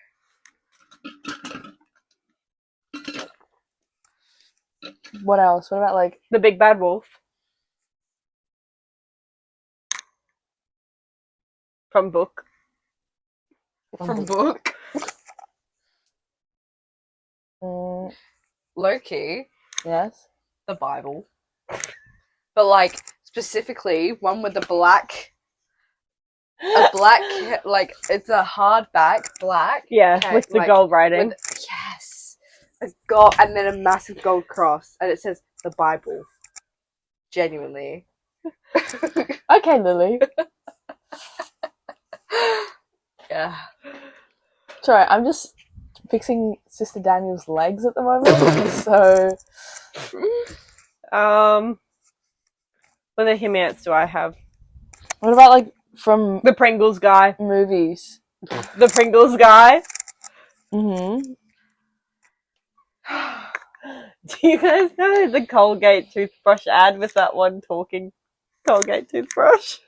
What else? What about like The Big Bad Wolf. From book. From book? low-key, Yes. the Bible. But, like, specifically, one with a black, like, it's a hardback, black. Yeah, okay, with the like, gold writing. Yes. A gold, and then a massive gold cross, and it says the Bible. Genuinely. Okay, Lily. Yeah. Sorry, I'm just fixing Sister Daniel's legs at the moment, so... What other him-outs do I have? What about, like, from The Pringles guy. movies? The Pringles guy. Mm-hmm. Do you guys know the Colgate toothbrush ad with that one talking Colgate toothbrush?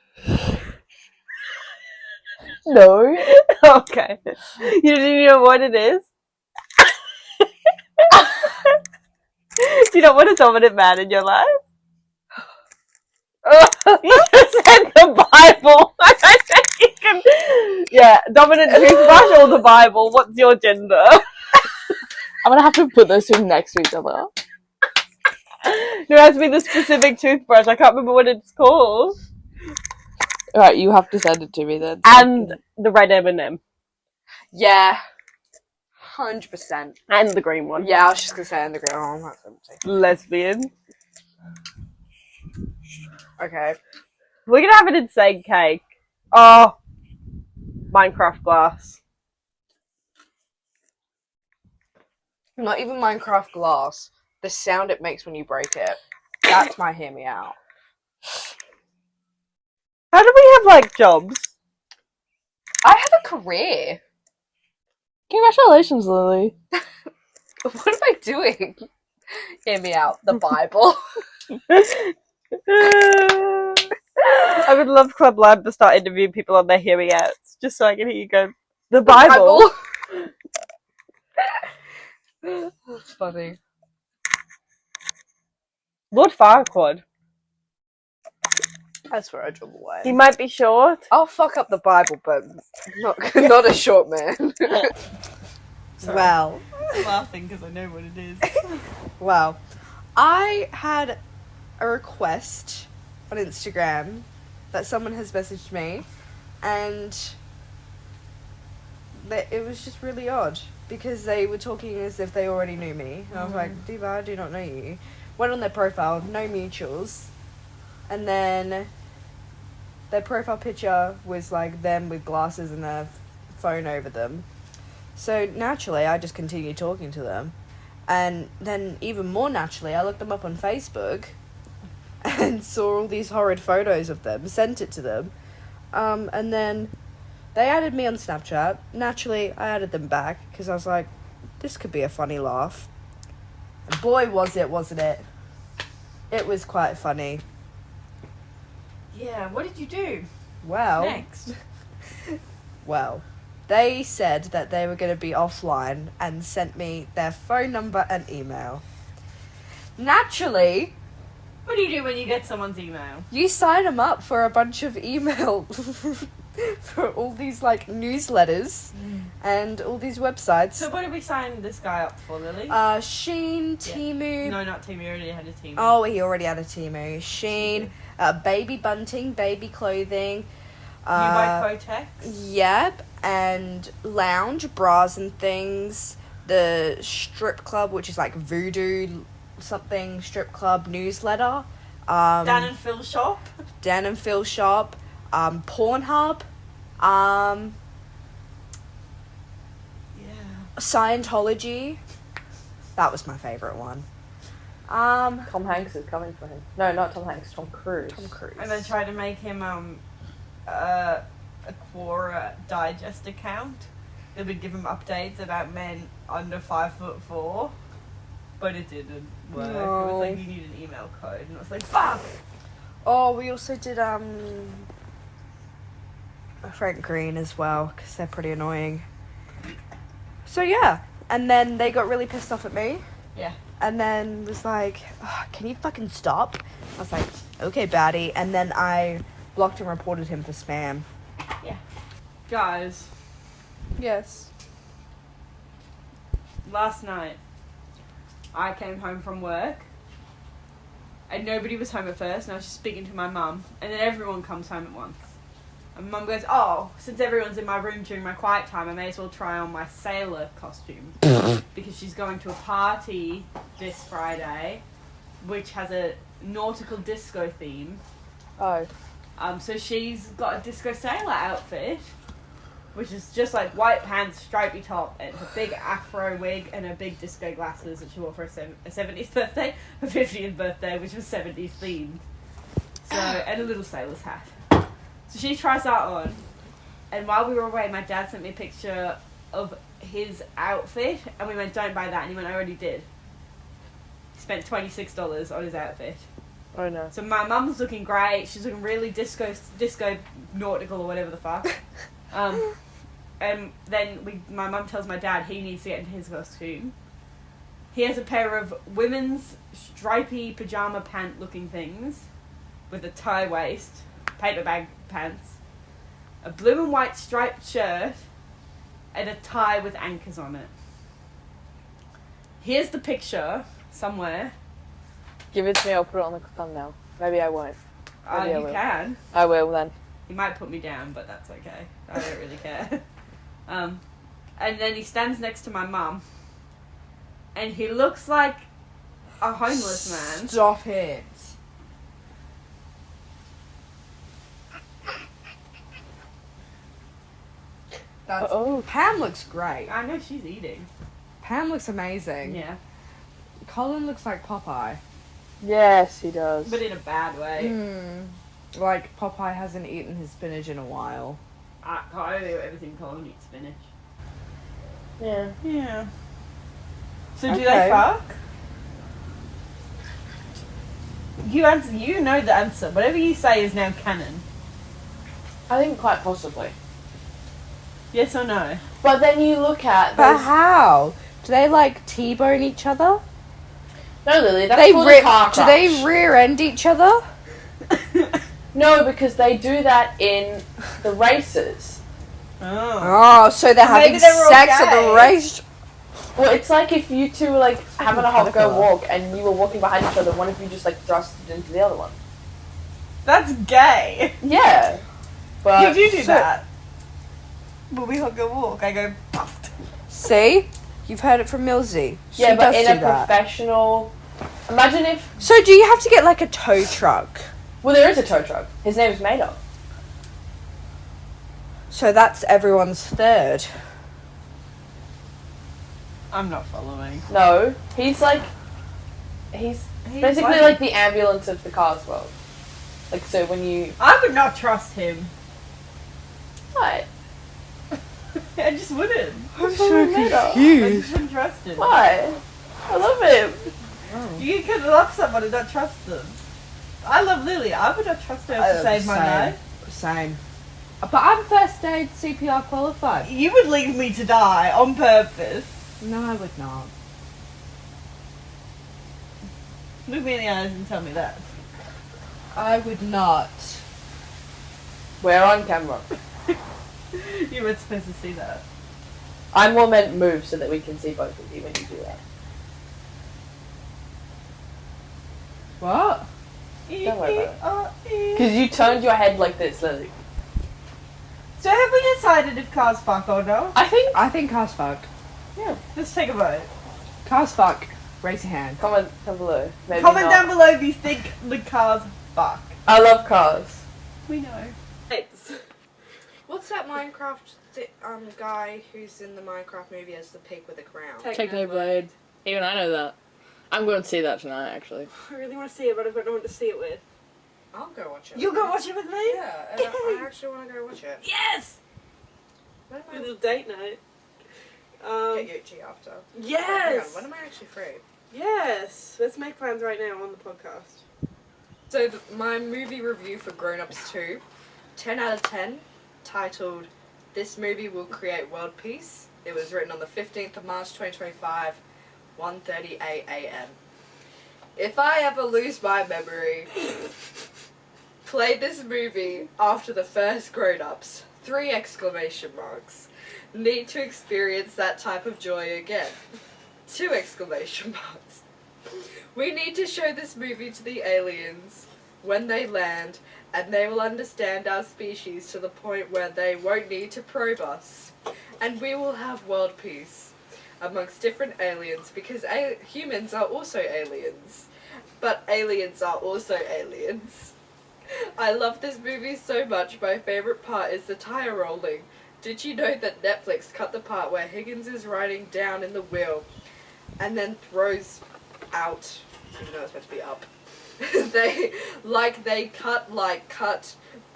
No. Okay. You know what it is? Do you not want a dominant man in your life? You just said the Bible. I don't think you can... Yeah, dominant toothbrush or the Bible? What's your gender? I'm gonna have to put those two next to each other. There has to be the specific toothbrush. I can't remember what it's called. Alright, you have to send it to me then. And the red M&M. Yeah. 100%. And the green one. Yeah, I was just gonna say, and the green one. That's empty. Lesbian. Okay. We're gonna have an insane cake. Oh. Minecraft glass. Not even Minecraft glass. The sound it makes when you break it. That's my hear me out. How do we have, like, jobs? I have a career. Congratulations, Lily. What am I doing? Hear me out. The Bible. I would love Club Lab to start interviewing people on their hearing outs, just so I can hear you go, the Bible. That's funny. Lord Farquaad. That's where I drove away. He might be short. I'll fuck up the Bible, but not a short man. Well. I'm laughing because I know what it is. Well, I had a request on Instagram that someone has messaged me, and it was just really odd because they were talking as if they already knew me. And I was like, Diva, I do not know you. Went on their profile, no mutuals, and then their profile picture was like them with glasses and a phone over them. So naturally, I just continued talking to them. And then even more naturally, I looked them up on Facebook and saw all these horrid photos of them, sent it to them. And then they added me on Snapchat. Naturally, I added them back because I was like, this could be a funny laugh. And boy, was it, wasn't it? It was quite funny. Yeah, what did you do? Well, Next. well, they said that they were going to be offline and sent me their phone number and email. Naturally, What do you do when you get someone's email? you sign them up for a bunch of email for all these like newsletters and all these websites. So what did we sign this guy up for, Lily? Sheen, Temu. No, not Team. We already had a team. Oh, he already had a Temu. Sheen, baby bunting, baby clothing. You buy Kotex? Yep, and lounge, bras and things. The strip club, which is like Voodoo something strip club newsletter. Dan and Phil shop. Dan and Phil shop. Pornhub. Yeah. Scientology. That was my favourite one. Tom Hanks is coming for him. No, not Tom Hanks. Tom Cruise. Tom Cruise. And then try to make him a Quora Digest account that would give him updates about men under 5'4", but it didn't work. No. It was like you need an email code, and it was like fuck. Oh, we also did Frank Green as well because they're pretty annoying. So yeah, and then they got really pissed off at me. Yeah. And then was like, oh, can you fucking stop? I was like, okay, baddie. And then I blocked and reported him for spam. Yeah. Guys, Yes. last night I came home from work. And nobody was home at first, and I was just speaking to my mum. And then everyone comes home at once. And Mum goes, oh, since everyone's in my room during my quiet time, I may as well try on my sailor costume. Because she's going to a party this Friday, which has a nautical disco theme. Oh. So she's got a disco sailor outfit, which is just like white pants, stripy top, and a big afro wig, and her big disco glasses that she wore for her 70th birthday, her 50th birthday, which was 70s themed. So, and a little sailor's hat. So she tries that on, and while we were away, my dad sent me a picture of his outfit, and we went, don't buy that, and he went, I already did. He spent $26 on his outfit. Oh no. So my mum's looking great, she's looking really disco nautical or whatever the fuck. And then my mum tells my dad he needs to get into his costume. He has a pair of women's stripy pajama pant looking things with a tie waist, paper bag pants, a blue and white striped shirt, and a tie with anchors on it. Here's the picture somewhere. Give it to me, I'll put it on the thumbnail. Maybe I won't. Maybe I You will. can. I will then. He might put me down, but that's okay. I don't really care. And then he stands next to my mum, and he looks like a homeless man. Stop it. That's, Oh. Pam looks great. I know she's eating. Pam looks amazing. Yeah. Colin looks like Popeye. Yes, he does. But in a bad way. Like Popeye hasn't eaten his spinach in a while. I can't do everything Colin eats spinach. Yeah. Yeah. So do Okay. they fuck? You answer. You know the answer. Whatever you say is now canon. I think quite possibly. Yes or no? But then you look at But those... how? Do they like T-bone each other? No, Lily, that's They called a car do crash. they rear end each other? No, because they do that in the races. Oh. Oh, so they're having Maybe they were all sex at the gay. race. Well, it's like if you two were like having a hot go caterpillar. walk and you were walking behind each other, one of you just like thrusted into the other one. That's gay. Yeah. But You do so- that. When we go walk, I go. See, you've heard it from Milzi. She yeah, but does in do a that. professional. Imagine if. So do you have to get like a tow truck? Well, there is a tow truck. His name is Mater. So that's everyone's third. I'm not following. No, he's like. He's basically like the ambulance of the Cars world. Like, so when you. I would not trust him. What? I just wouldn't. I'm so I just wouldn't trust him. Why? I love him. You can love someone and not trust them. I love Lily. I would not trust her to save my life. Same. But I'm first aid CPR qualified. You would leave me to die on purpose. No, I would not. Look me in the eyes and tell me that. I would not. We're on camera. You weren't supposed to see that. I'm more meant move so that we can see both of you when you do that. What? Don't worry about Because you turned your head like this, Lily. So have we decided if cars fuck or no? I think cars fuck. Yeah. Let's take a vote. Cars fuck. Raise your hand. Comment down below. Maybe Comment not. down below if you think the cars fuck. I love cars. We know. What's that Minecraft guy who's in the Minecraft movie as the pig with the crown? Technoblade. Even I know that. I'm going to see that tonight, actually. I really want to see it, but I've got no one to see it with. I'll go watch it. You'll go watch it with me? Yeah, and I actually want to go watch it. Yes! When am A I little date night. get Yuchi after? Yes! When am I actually free? Yes! Let's make plans right now on the podcast. So my movie review for Grown Ups 2, 10 out of 10, titled "This Movie Will Create World Peace." It was written on the 15th of March 2025, 1:38 a.m. If I ever lose my memory, play this movie after the first Grown Ups. 3 exclamation marks. Need to experience that type of joy again. 2 exclamation marks. We need to show this movie to the aliens when they land, and they will understand our species to the point where they won't need to probe us. And we will have world peace amongst different aliens, because humans are also aliens. But aliens are also aliens. I love this movie so much. My favourite part is the tire rolling. Did you know that Netflix cut the part where Higgins is riding down in the wheel and then throws out, even though it's meant to be up. they cut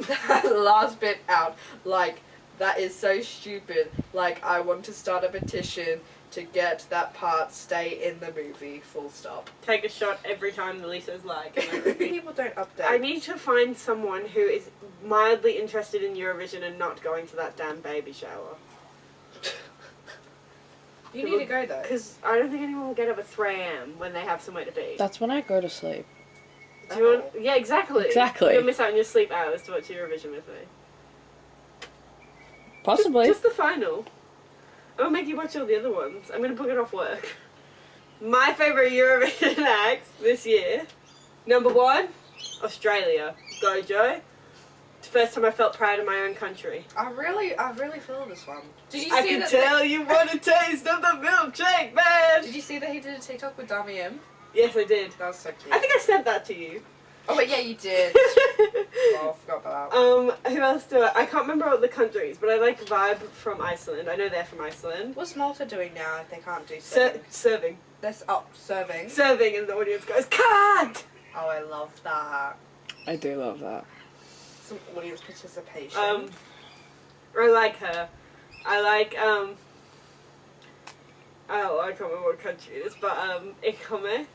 that last bit out. Like, that is so stupid. Like, I want to start a petition to get that part stay in the movie, full stop. Take a shot every time Lily says like. People don't update. I need to find someone who is mildly interested in Eurovision and not going to that damn baby shower. You need to go though. Because I don't think anyone will get up at 3 a.m. when they have somewhere to be. That's when I go to sleep. Do you want, yeah, exactly. Exactly. You'll miss out on your sleep hours to watch Eurovision with me. Possibly. Just the final. I will make you watch all the other ones. I'm going to book it off work. My favourite Eurovision acts this year. Number 1, Australia. Go, Joe. It's the first time I felt proud of my own country. I really feel this one. Did you I see can that tell you want a taste of the milkshake, man! Did you see that he did a TikTok with Dami M? Yes, I did. That was so cute. I think I sent that to you. Oh, wait, yeah, you did. Oh, I forgot about that. Who else do I can't remember all the countries, but I like Vibe from Iceland. I know they're from Iceland. What's Malta doing now if they can't do serving? Serving. Serving. Serving, and the audience goes, cut! Oh, I love that. I do love that. Some audience participation. I like her. I like, I can't remember what country it is, but, Ikome.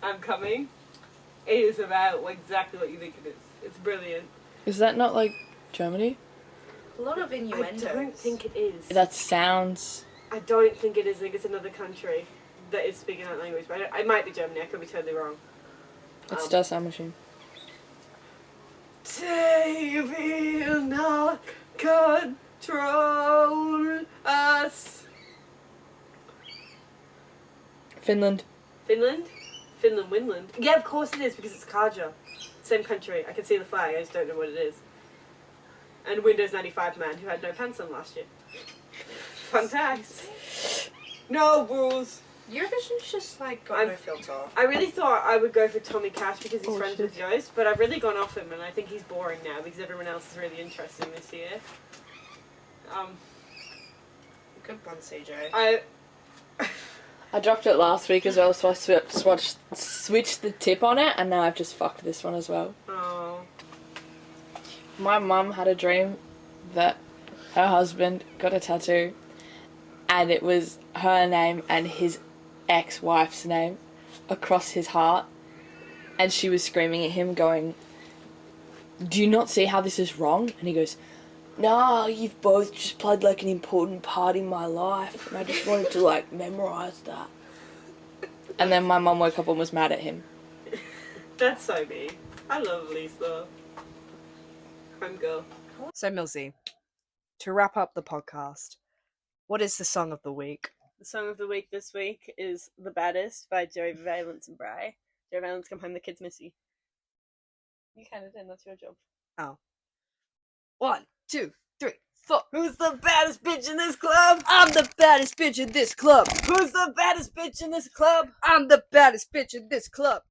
I'm coming. It is about exactly what you think it is. It's brilliant. Is that not like Germany? A lot of innuendos. I don't think it is. That sounds... I don't think it is. I think it's another country that is speaking that language. But it might be Germany. I could be totally wrong. It's Does Sound Machine. They will not control us. Finland. Finland? Finland, Winland. Yeah, of course it is, because it's Kaja. Same country. I can see the flag, I just don't know what it is. And Windows 95 man who had no pants on last year. Fun facts. No rules. Eurovision's just like got no filter. I really thought I would go for Tommy Cash because he's friends with Joyce, but I've really gone off him and I think he's boring now because everyone else is really interesting this year. Good one, Ceejay. I dropped it last week as well, so I switched the tip on it, and now I've just fucked this one as well. Oh. My mum had a dream that her husband got a tattoo, and it was her name and his ex-wife's name across his heart, and she was screaming at him going, "Do you not see how this is wrong?" And he goes, "Nah, you've both just played like an important part in my life, and I just wanted to like memorise that." And then my mum woke up and was mad at him. That's so me. I love Lisa. Home girl. So, Milzi, to wrap up the podcast, what is the song of the week? The song of the week this week is The Baddest by Joey Valence and Bry. Joey Valence, come home, the kid's missy. You kind of did, that's your job. Oh. 1, 2, 3, 4. Who's the baddest bitch in this club? I'm the baddest bitch in this club. Who's the baddest bitch in this club? I'm the baddest bitch in this club.